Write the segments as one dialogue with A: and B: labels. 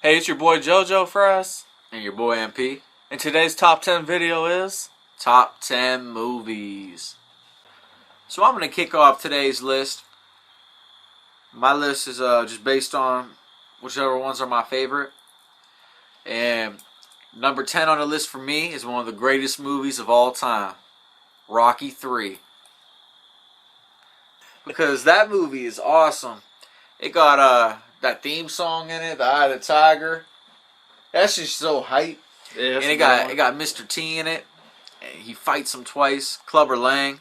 A: Hey, it's your boy JoJo Fries,
B: And your boy MP.
A: and today's top 10 video is...
B: Top 10 movies. So I'm going to kick off today's list. My list is just based on whichever ones are my favorite. And number 10 on the list for me is one of the greatest movies of all time. Rocky 3. Because that movie is awesome. It got that theme song in it, The Eye of the Tiger. That's just so hype.
A: Yeah,
B: And it got Mr. T in it. And he fights him twice. Clubber Lang.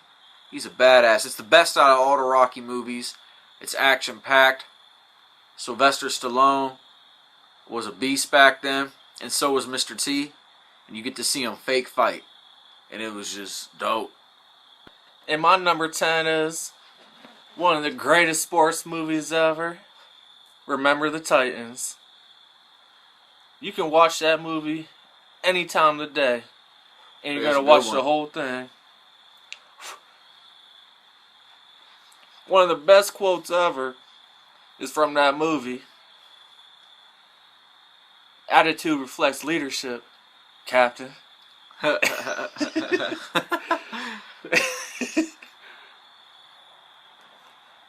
B: He's a badass. It's the best out of all the Rocky movies. It's action packed. Sylvester Stallone was a beast back then, and so was Mr. T. And you get to see him fake fight, and it was just dope.
A: And my number 10 is one of the greatest sports movies ever, Remember the Titans. You can watch that movie any time of the day, and you're
B: It's
A: going
B: a
A: to
B: good
A: watch
B: one.
A: the whole thing. One of the best quotes ever is from that movie. Attitude reflects leadership, Captain.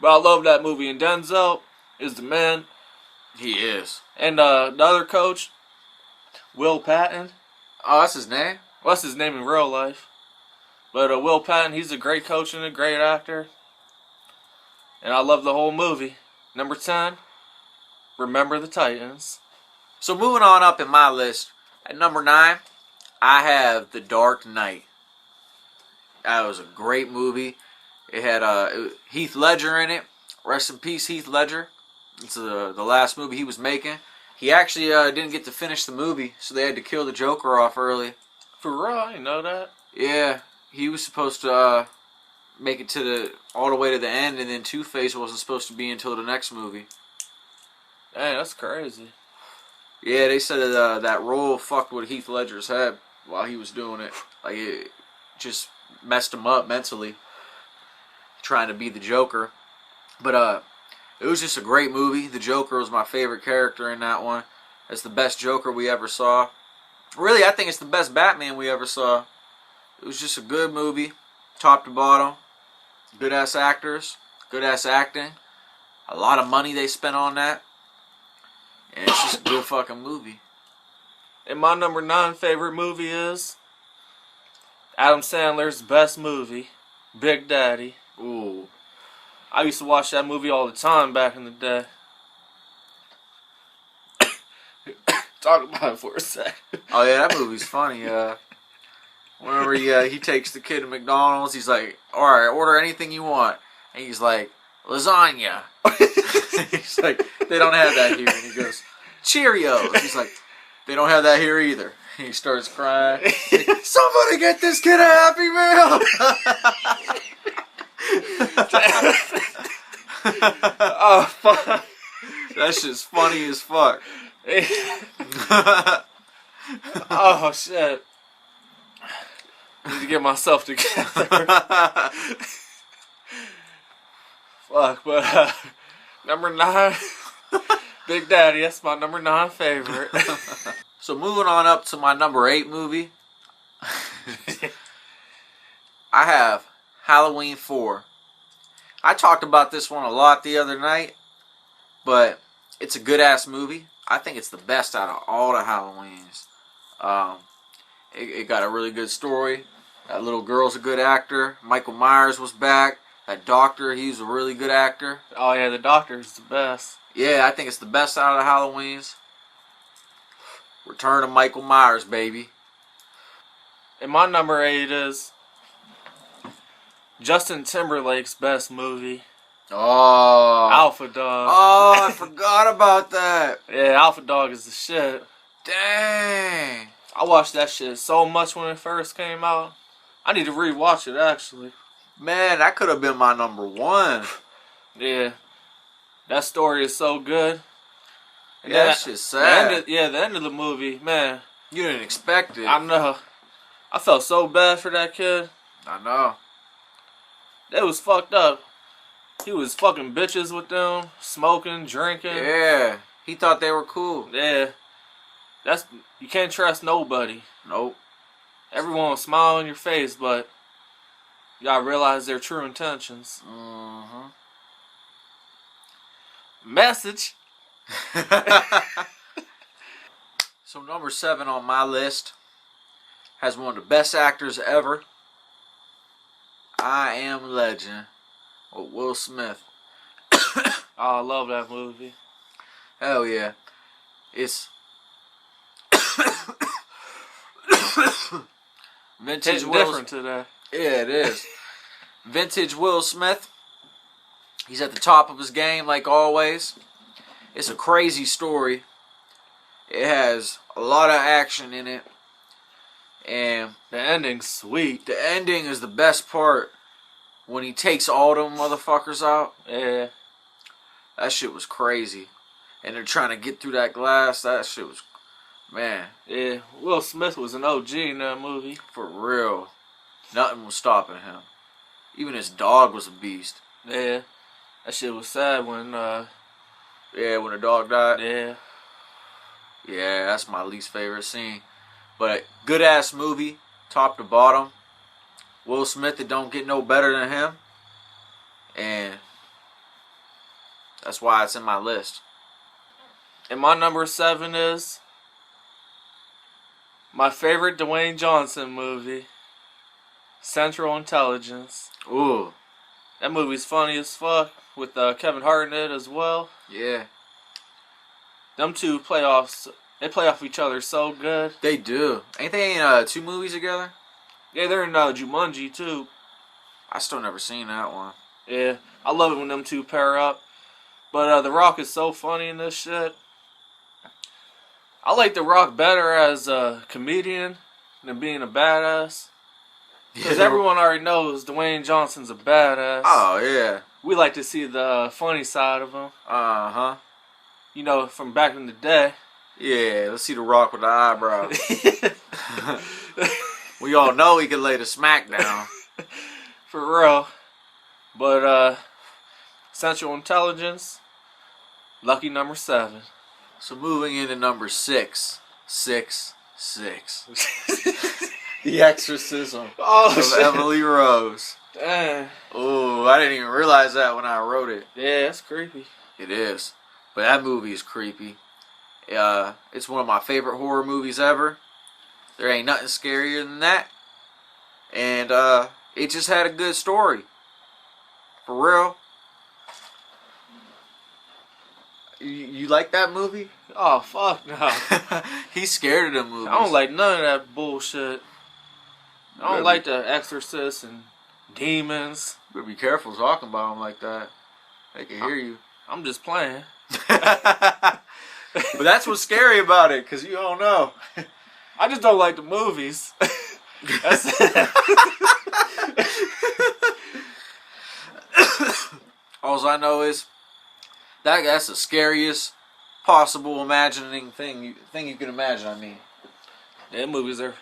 A: But I love that movie, and Denzel is the man.
B: He is.
A: And the other coach, Will Patton.
B: Oh, that's his name?
A: Well, that's his name in real life. But Will Patton, he's a great coach and a great actor. And I love the whole movie. Number 10, Remember the Titans.
B: So moving on up in my list, at number 9, I have The Dark Knight. That was a great movie. It had Heath Ledger in it. Rest in peace, Heath Ledger. It's the last movie he was making. He actually didn't get to finish the movie, so they had to kill the Joker off early.
A: For real, I didn't know that.
B: Yeah, he was supposed to make it to all the way to the end, and then Two-Face wasn't supposed to be until the next movie.
A: Dang, that's crazy.
B: Yeah, they said that that role fucked with Heath Ledger's head while he was doing it. Like, it just messed him up mentally, trying to be the Joker. But it was just a great movie. The Joker was my favorite character in that one. It's the best Joker we ever saw. Really, I think it's the best Batman we ever saw. It was just a good movie, top to bottom. Good ass actors, good ass acting. A lot of money they spent on that. And it's just a good fucking movie.
A: And my number 9 favorite movie is Adam Sandler's best movie, Big Daddy.
B: Ooh.
A: I used to watch that movie all the time back in the day. Talk about it for a sec.
B: Oh yeah, that movie's funny. Whenever he takes the kid to McDonald's, he's like, "All right, order anything you want," and he's like, "Lasagna." He's like, "They don't have that here," and he goes, "Cheerios." He's like, "They don't have that here either." And he starts crying. Like, "Somebody get this kid a Happy Meal!"
A: Oh, fuck.
B: That shit's funny as fuck.
A: Oh, shit. Need to get myself together. Fuck, but number 9, Big Daddy, that's my number 9 favorite.
B: So moving on up to my number 8 movie, I have Halloween 4. I talked about this one a lot the other night, but it's a good ass movie. I think it's the best out of all the Halloweens. It got a really good story. That little girl's a good actor. Michael Myers was back. That doctor, he's a really good actor.
A: Oh, yeah, the doctor's the best.
B: Yeah, I think it's the best out of the Halloweens. Return of Michael Myers, baby.
A: And my number 8 is Justin Timberlake's best movie,
B: Oh.
A: Alpha Dog.
B: Oh, I forgot about that.
A: Yeah, Alpha Dog is the shit.
B: Dang.
A: I watched that shit so much when it first came out. I need to rewatch it, actually.
B: Man, that could have been my number 1.
A: Yeah. That story is so good. And
B: Yeah,
A: then
B: that shit's sad.
A: the end of the movie, man.
B: You didn't expect it.
A: I know. I felt so bad for that kid.
B: I know.
A: That was fucked up. He was fucking bitches with them, smoking, drinking.
B: Yeah. He thought they were cool.
A: Yeah. You can't trust nobody.
B: Nope.
A: Everyone will smile in your face, but you gotta realize their true intentions.
B: Mm-hmm.
A: Message.
B: So number 7 on my list has one of the best actors ever. I Am Legend with Will Smith.
A: Oh, I love that movie.
B: Hell yeah. It's vintage
A: Hitting
B: Will.
A: different today.
B: Yeah, it is. Vintage Will Smith. He's at the top of his game like always. It's a crazy story. It has a lot of action in it. And
A: The ending's sweet.
B: the ending is the best part. When he takes all them motherfuckers out.
A: Yeah.
B: That shit was crazy. And they're trying to get through that glass. That shit was, man,
A: Yeah. Will Smith was an OG in that movie.
B: for real. Nothing was stopping him. Even his dog was a beast.
A: Yeah. That shit was sad when,
B: Yeah, when the dog died.
A: yeah.
B: Yeah, that's my least favorite scene. But good ass movie, top to bottom. Will Smith, it don't get no better than him. And that's why it's in my list.
A: And my number 7 is my favorite Dwayne Johnson movie, Central Intelligence.
B: Ooh,
A: That movie's funny as fuck with Kevin Hart in it as well.
B: yeah.
A: Them two play off each other so good.
B: They do. Ain't they in 2 movies together?
A: Yeah, they're in Jumanji too.
B: I still never seen that one.
A: Yeah, I love it when them two pair up. But The Rock is so funny in this shit. I like The Rock better as a comedian than being a badass. Because everyone already knows Dwayne Johnson's a badass.
B: Oh, yeah.
A: We like to see the funny side of him.
B: Uh-huh.
A: You know, from back in the day.
B: Yeah, let's see The Rock with the eyebrow. We all know he can lay the smack down.
A: For real. But, Central Intelligence, lucky number 7.
B: So moving into number 6. 6. The Exorcism of Emily Rose.
A: Dang.
B: Oh, I didn't even realize that when I wrote it.
A: Yeah, it's creepy.
B: It is. But that movie is creepy. It's one of my favorite horror movies ever. There ain't nothing scarier than that. And it just had a good story. For real. You like that movie?
A: Oh, fuck no.
B: He's scared of them movies.
A: I don't like none of that bullshit. I don't like The Exorcist and demons.
B: You better be careful talking about them like that. They can hear you.
A: I'm just playing.
B: But that's what's scary about it, because you don't know.
A: I just don't like the movies. That's it.
B: All I know is that's the scariest possible imagining thing you can imagine. I mean,
A: Them movies are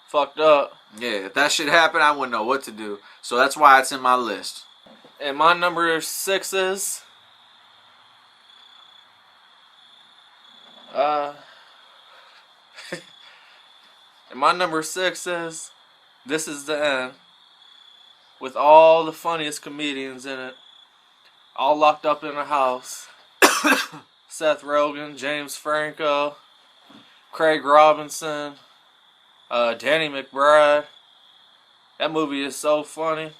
A: fucked up.
B: yeah, if that shit happened, I wouldn't know what to do. So that's why it's in my list.
A: And my number 6 is and my number 6 is This Is the End, with all the funniest comedians in it, all locked up in a house. Seth Rogen, James Franco, Craig Robinson, Danny McBride. That movie is so funny.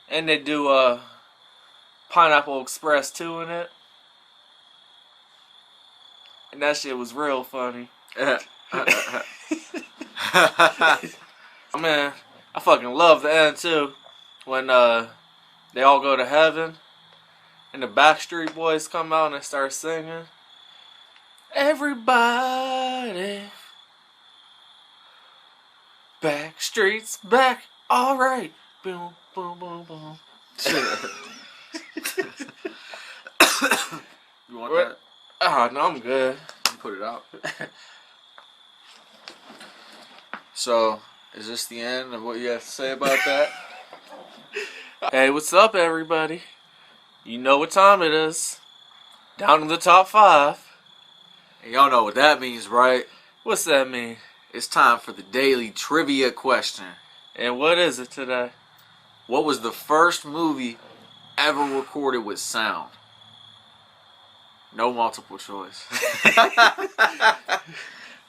A: And they do Pineapple Express 2 in it. And that shit was real funny. Man, I fucking love the end too. When they all go to heaven and the Backstreet Boys come out and they start singing. Everybody, Backstreet's back, alright. Boom, boom, boom, boom.
B: You want that?
A: Ah, no, I'm good.
B: You put it out. So, is this the end of what you have to say about that?
A: Hey, what's up, everybody? You know what time it is. Down to the top 5.
B: And y'all know what that means, right?
A: What's that mean?
B: It's time for the daily trivia question.
A: And what is it today?
B: What was the first movie ever recorded with sound? No multiple choice.
A: I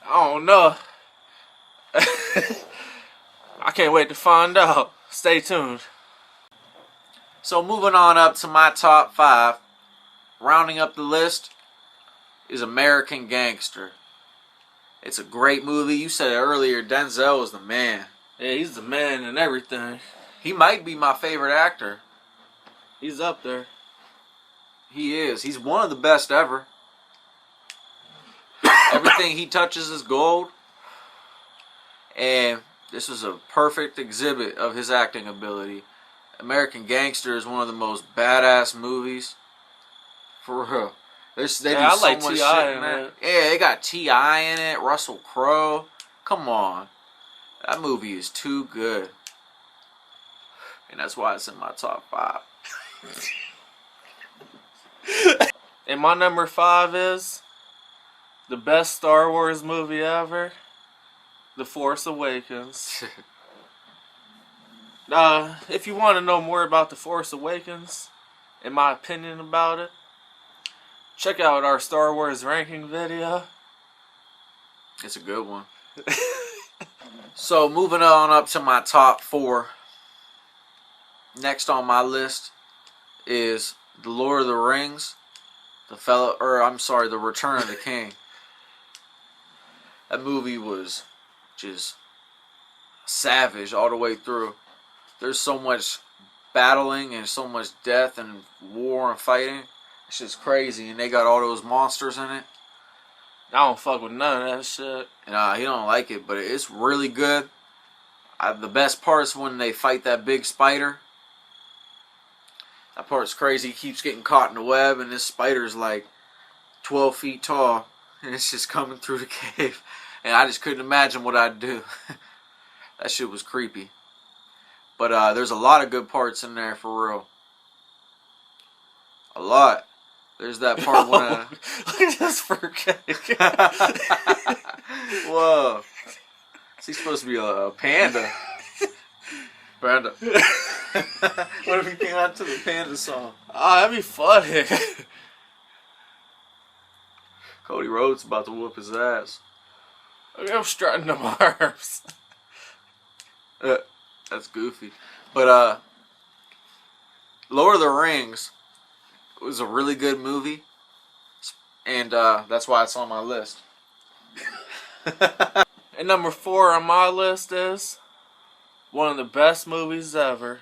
A: don't know. I can't wait to find out. Stay tuned.
B: So moving on up to my top 5, rounding up the list is American Gangster. It's a great movie. You said it earlier, Denzel is the man.
A: Yeah, he's the man and everything.
B: He might be my favorite actor.
A: He's up there.
B: He is. He's one of the best ever. Everything he touches is gold. And this was a perfect exhibit of his acting ability. American Gangster is one of the most badass movies. For real. They do
A: I
B: so
A: like
B: much
A: T.I.
B: shit
A: in
B: there.
A: it.
B: Yeah, they got T.I. in it, Russell Crowe. Come on. That movie is too good. And that's why it's in my top 5.
A: And my number 5 is the best Star Wars movie ever, The Force Awakens. If you want to know more about The Force Awakens, and my opinion about it, check out our Star Wars ranking video.
B: It's a good one. So moving on up to my top 4. Next on my list is The Lord of the Rings, The Return of the King. That movie was just savage all the way through. There's so much battling and so much death and war and fighting. It's just crazy, and they got all those monsters in it.
A: I don't fuck with none of that shit.
B: And he don't like it, but it's really good. The best part is when they fight that big spider. That part's crazy. He keeps getting caught in the web, and this spider's like 12 feet tall, and it's just coming through the cave. And I just couldn't imagine what I'd do. That shit was creepy. But there's a lot of good parts in there, for real. A lot. There's that part when
A: look at this fruitcake.
B: Whoa. Is he supposed to be a panda? Panda. What if he came out to the panda song?
A: Oh, that'd be funny.
B: Cody Rhodes about to whoop his ass.
A: Look at him strutting them arms.
B: That's goofy. But Lord of the Rings was a really good movie, and that's why it's on my list.
A: And number 4 on my list is one of the best movies ever,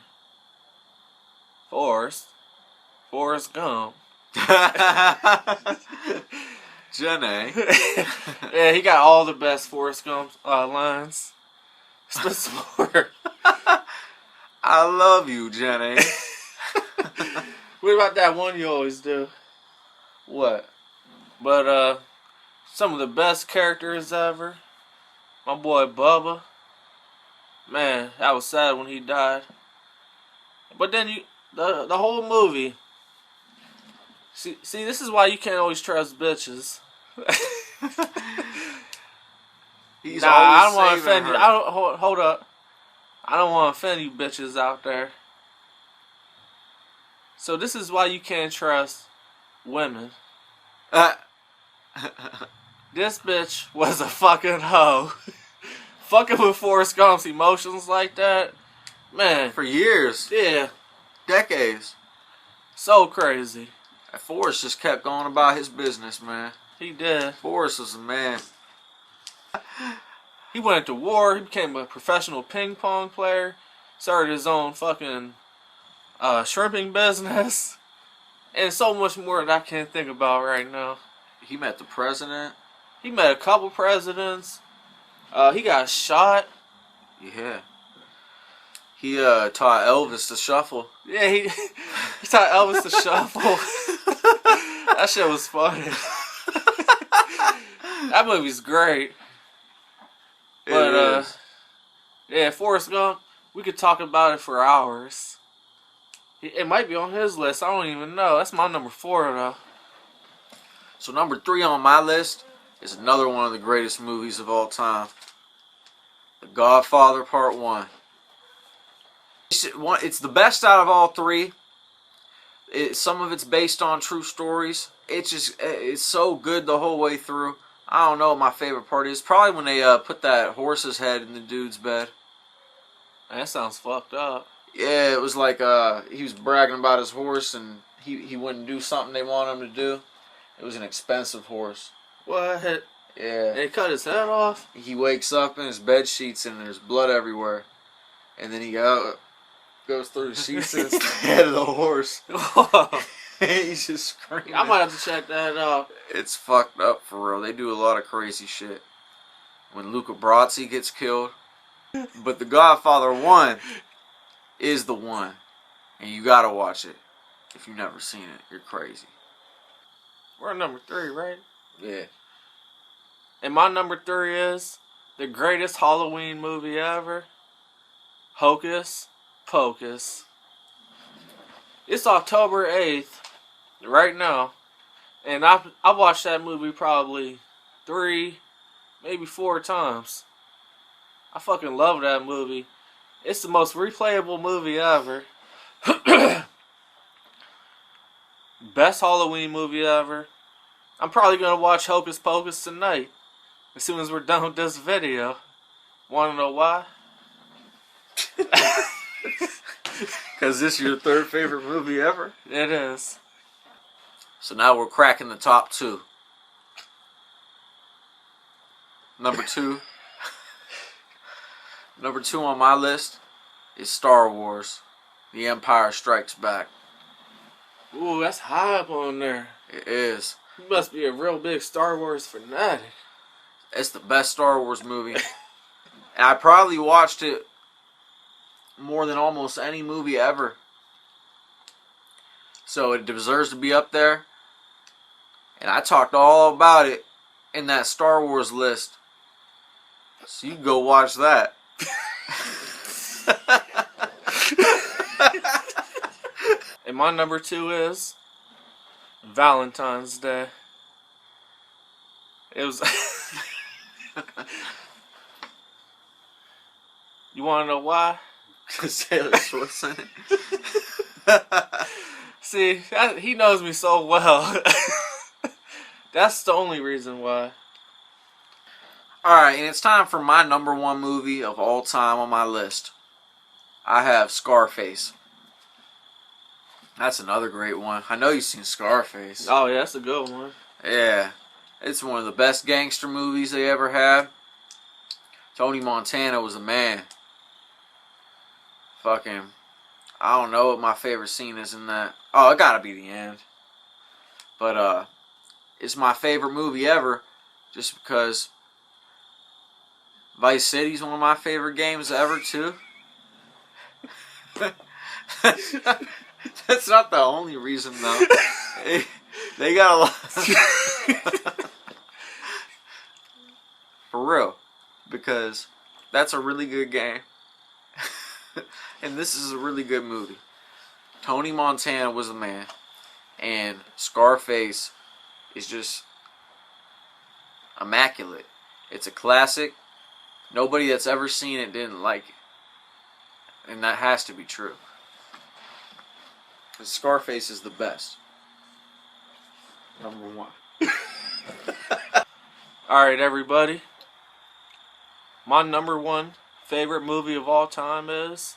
A: Forrest Gump.
B: Jenny.
A: Yeah, he got all the best Forrest Gump lines. Spit some more.
B: I love you, Jenny.
A: What about that one you always do?
B: What?
A: But some of the best characters ever. My boy Bubba. Man, that was sad when he died. But then the whole movie. See, this is why you can't always trust bitches.
B: He's
A: I don't want to
B: saving
A: offend you.
B: her.
A: Hold up. I don't want to offend you bitches out there. So this is why you can't trust women. This bitch was a fucking hoe. Fucking with Forrest Gump's emotions like that. Man.
B: For years.
A: Yeah.
B: Decades.
A: So crazy.
B: Forrest just kept going about his business, man.
A: He did.
B: Forrest was a man.
A: He went to war. He became a professional ping pong player. Started his own fucking shrimping business. And so much more that I can't think about right now.
B: He met the president.
A: He met a couple presidents. He got shot.
B: Yeah. He taught Elvis to shuffle.
A: Yeah, he taught Elvis to shuffle. That shit was funny. That movie's great. But yeah, Forrest Gump, we could talk about it for hours. It might be on his list. I don't even know. That's my number 4 though.
B: So number 3 on my list is another one of the greatest movies of all time. The Godfather Part 1. It's the best out of all three. Some of it's based on true stories. It's so good the whole way through. I don't know what my favorite part is. Probably when they put that horse's head in the dude's bed.
A: That sounds fucked up.
B: Yeah, it was like he was bragging about his horse and he wouldn't do something they wanted him to do. It was an expensive horse.
A: What?
B: Yeah.
A: They cut his head off?
B: He wakes up in his bed sheets and there's blood everywhere. And then he goes through the sheets and it's the head of the horse. He's just screaming.
A: I might have to check that out.
B: It's fucked up for real. They do a lot of crazy shit. When Luca Brasi gets killed. But The Godfather 1 is the one. And you gotta watch it. If you've never seen it, you're crazy.
A: We're on number 3, right?
B: Yeah.
A: And my number 3 is the greatest Halloween movie ever, Hocus Pocus. It's October 8th, right now, and I've watched that movie probably 3, maybe 4 times. I fucking love that movie. It's the most replayable movie ever. Best Halloween movie ever. I'm probably gonna watch Hocus Pocus tonight, as soon as we're done with this video. Wanna know why?
B: Because this is your third favorite movie ever?
A: It is.
B: So now we're cracking the top 2. Number 2. Number 2 on my list is Star Wars: The Empire Strikes Back.
A: Ooh, that's high up on there.
B: It is.
A: You must be a real big Star Wars fanatic.
B: It's the best Star Wars movie. And I probably watched it more than almost any movie ever. So it deserves to be up there. And I talked all about it in that Star Wars list. So you can go watch that.
A: And my number 2 is Valentine's Day. It was... You want to know why?
B: Because Taylor Swift's in it.
A: See, he knows me so well. That's the only reason why.
B: Alright, and it's time for my number 1 movie of all time on my list. I have Scarface. That's another great one. I know you've seen Scarface.
A: Oh, yeah, that's a good one.
B: Yeah. It's one of the best gangster movies they ever had. Tony Montana was the man. Fucking, I don't know what my favorite scene is in that. Oh, it gotta be the end. But, it's my favorite movie ever. Just because Vice City's one of my favorite games ever, too. That's not the only reason, though. They got a lot. For real. Because that's a really good game. And this is a really good movie. Tony Montana was the man. And Scarface is just immaculate. It's a classic. Nobody that's ever seen it didn't like it. And that has to be true. Because Scarface is the best. Number 1.
A: Alright, everybody. My number 1 favorite movie of all time is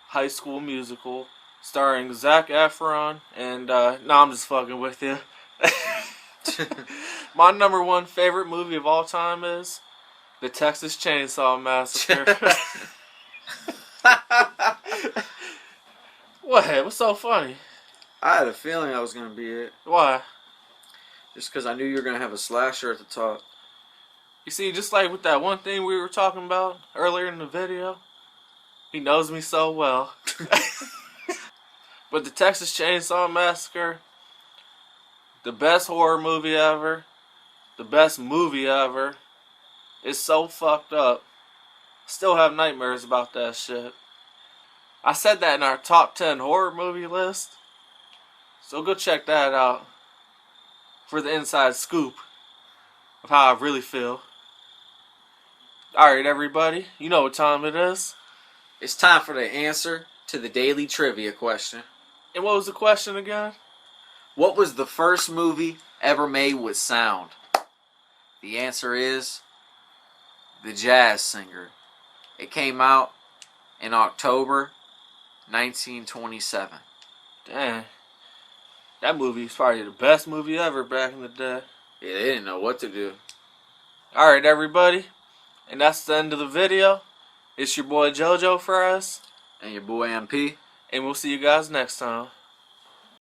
A: High School Musical, starring Zac Efron and, no, I'm just fucking with you. My number 1 favorite movie of all time is The Texas Chainsaw Massacre. What? What's so funny?
B: I had a feeling that was going to be it.
A: Why?
B: Just because I knew you were going to have a slasher at the top.
A: You see, just like with that one thing we were talking about earlier in the video, he knows me so well. But The Texas Chainsaw Massacre, the best horror movie ever, the best movie ever, it's so fucked up. Still have nightmares about that shit. I said that in our top 10 horror movie list, so go check that out for the inside scoop. of how I really feel. Alright, everybody, you know what time it is.
B: It's time for the answer to the daily trivia question.
A: And what was the question again?
B: What was the first movie ever made with sound? The answer is The Jazz Singer. It came out in October 1927.
A: Dang. That movie is probably the best movie ever back in the day.
B: Yeah, they didn't know what to do.
A: Alright, everybody. And that's the end of the video. It's your boy JoJo for us.
B: And your boy MP.
A: And we'll see you guys next time.